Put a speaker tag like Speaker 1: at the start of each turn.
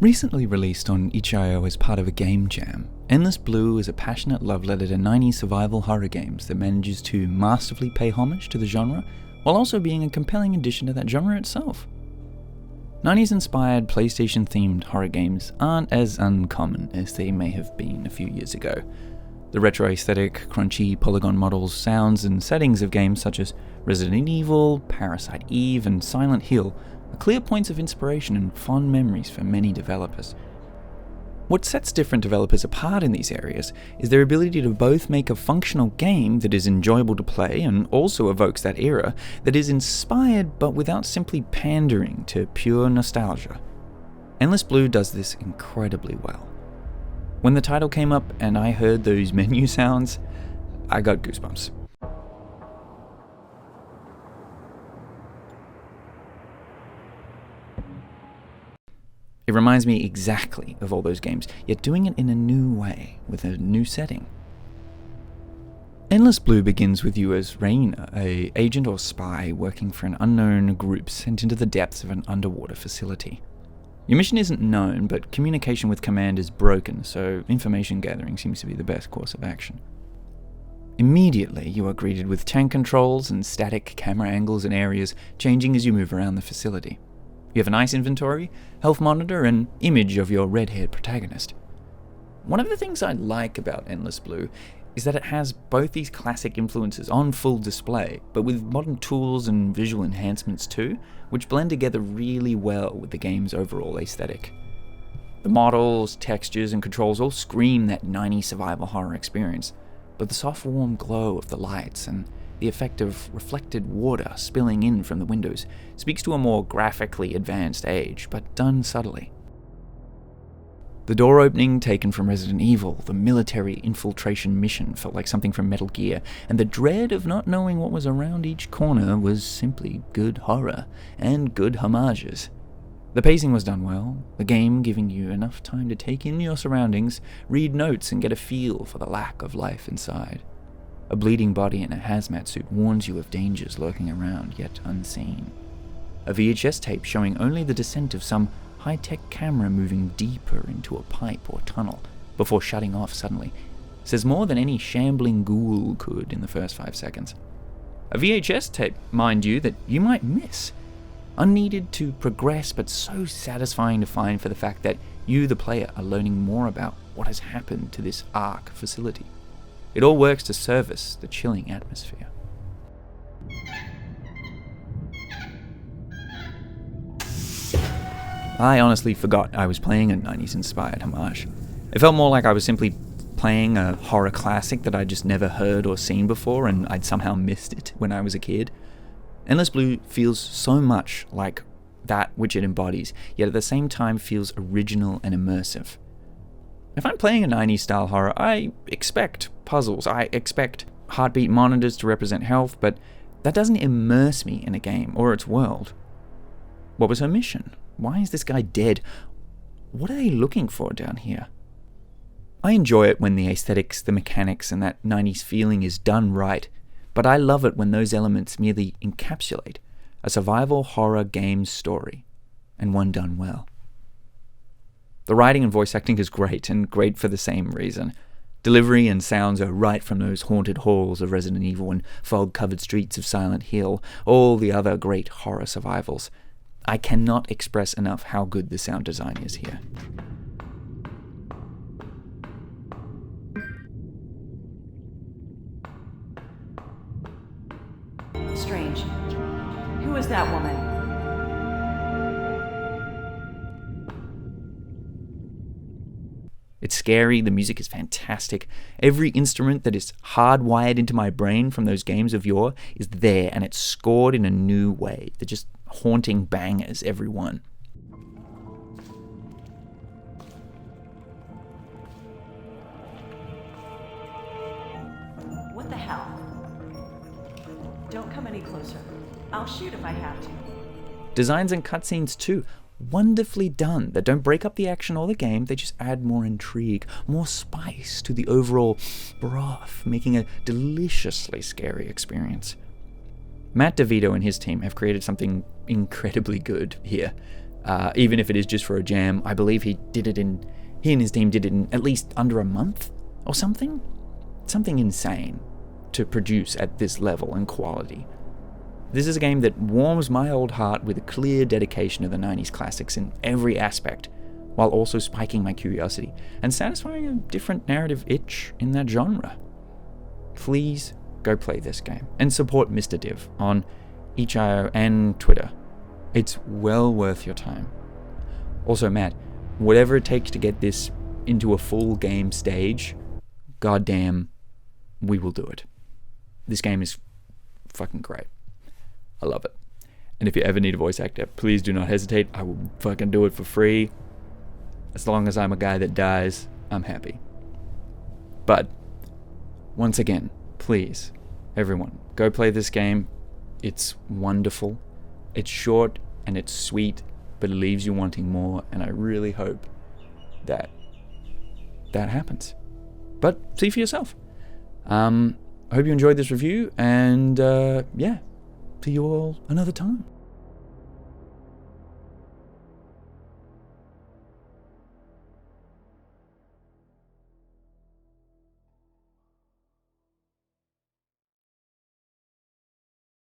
Speaker 1: Recently released on itch.io as part of a game jam, Endless Blue is a passionate love letter to 90s survival horror games that manages to masterfully pay homage to the genre, while also being a compelling addition to that genre itself. 90s-inspired PlayStation-themed horror games aren't as uncommon as they may have been a few years ago. The retro aesthetic, crunchy polygon models, sounds, and settings of games such as Resident Evil, Parasite Eve, and Silent Hill are clear points of inspiration and fond memories for many developers. What sets different developers apart in these areas is their ability to both make a functional game that is enjoyable to play and also evokes that era, that is inspired but without simply pandering to pure nostalgia. Endless Blue does this incredibly well. When the title came up and I heard those menu sounds, I got goosebumps. It reminds me exactly of all those games, yet doing it in a new way, with a new setting. Endless Blue begins with you as Raina, an agent or spy working for an unknown group sent into the depths of an underwater facility. Your mission isn't known, but communication with command is broken, so information gathering seems to be the best course of action. Immediately, you are greeted with tank controls and static camera angles and areas changing as you move around the facility. You have a nice inventory, health monitor, and image of your red-haired protagonist. One of the things I like about Endless Blue is that it has both these classic influences on full display, but with modern tools and visual enhancements too, which blend together really well with the game's overall aesthetic. The models, textures, and controls all scream that 90s survival horror experience, but the soft warm glow of the lights and the effect of reflected water spilling in from the windows speaks to a more graphically advanced age, but done subtly. The door opening taken from Resident Evil, the military infiltration mission felt like something from Metal Gear, and the dread of not knowing what was around each corner was simply good horror and good homages. The pacing was done well, the game giving you enough time to take in your surroundings, read notes, and get a feel for the lack of life inside. A bleeding body in a hazmat suit warns you of dangers lurking around, yet unseen. A VHS tape showing only the descent of some high-tech camera moving deeper into a pipe or tunnel before shutting off suddenly says more than any shambling ghoul could in the first 5 seconds. A VHS tape, mind you, that you might miss. Unneeded to progress, but so satisfying to find for the fact that you, the player, are learning more about what has happened to this ARC facility. It all works to service the chilling atmosphere. I honestly forgot I was playing a 90s-inspired homage. It felt more like I was simply playing a horror classic that I'd just never heard or seen before, and I'd somehow missed it when I was a kid. Endless Blue feels so much like that which it embodies, yet at the same time feels original and immersive. If I'm playing a 90s style horror, I expect puzzles, I expect heartbeat monitors to represent health, but that doesn't immerse me in a game or its world. What was her mission? Why is this guy dead? What are they looking for down here? I enjoy it when the aesthetics, the mechanics, and that 90s feeling is done right, but I love it when those elements merely encapsulate a survival horror game story, and one done well. The writing and voice acting is great, and great for the same reason. Delivery and sounds are right from those haunted halls of Resident Evil and fog-covered streets of Silent Hill, all the other great horror survivals. I cannot express enough how good the sound design is here.
Speaker 2: Strange. Who is that woman?
Speaker 1: It's scary, the music is fantastic. Every instrument that is hardwired into my brain from those games of yore is there, and it's scored in a new way. They're just haunting bangers, every one.
Speaker 2: What the hell? Don't come any closer. I'll shoot if I have to.
Speaker 1: Designs and cutscenes too. Wonderfully done, that don't break up the action or the game, they just add more intrigue, more spice to the overall broth, making a deliciously scary experience. Matt DeVito and his team have created something incredibly good here. even if it is just for a jam. I believe he and his team did it in at least under a month or something. Something insane to produce at this level and quality. This is a game that warms my old heart with a clear dedication to the 90s classics in every aspect, while also spiking my curiosity and satisfying a different narrative itch in that genre. Please go play this game and support Mr. Div on itch.io and Twitter. It's well worth your time. Also, Matt, whatever it takes to get this into a full game stage, goddamn, we will do it. This game is fucking great. I love it. And if you ever need a voice actor, please do not hesitate. I will fucking do it for free. As long as I'm a guy that dies, I'm happy. But, once again, please, everyone, go play this game. It's wonderful. It's short and it's sweet, but it leaves you wanting more, and I really hope that happens. But see for yourself. I hope you enjoyed this review, and yeah, see you all another time.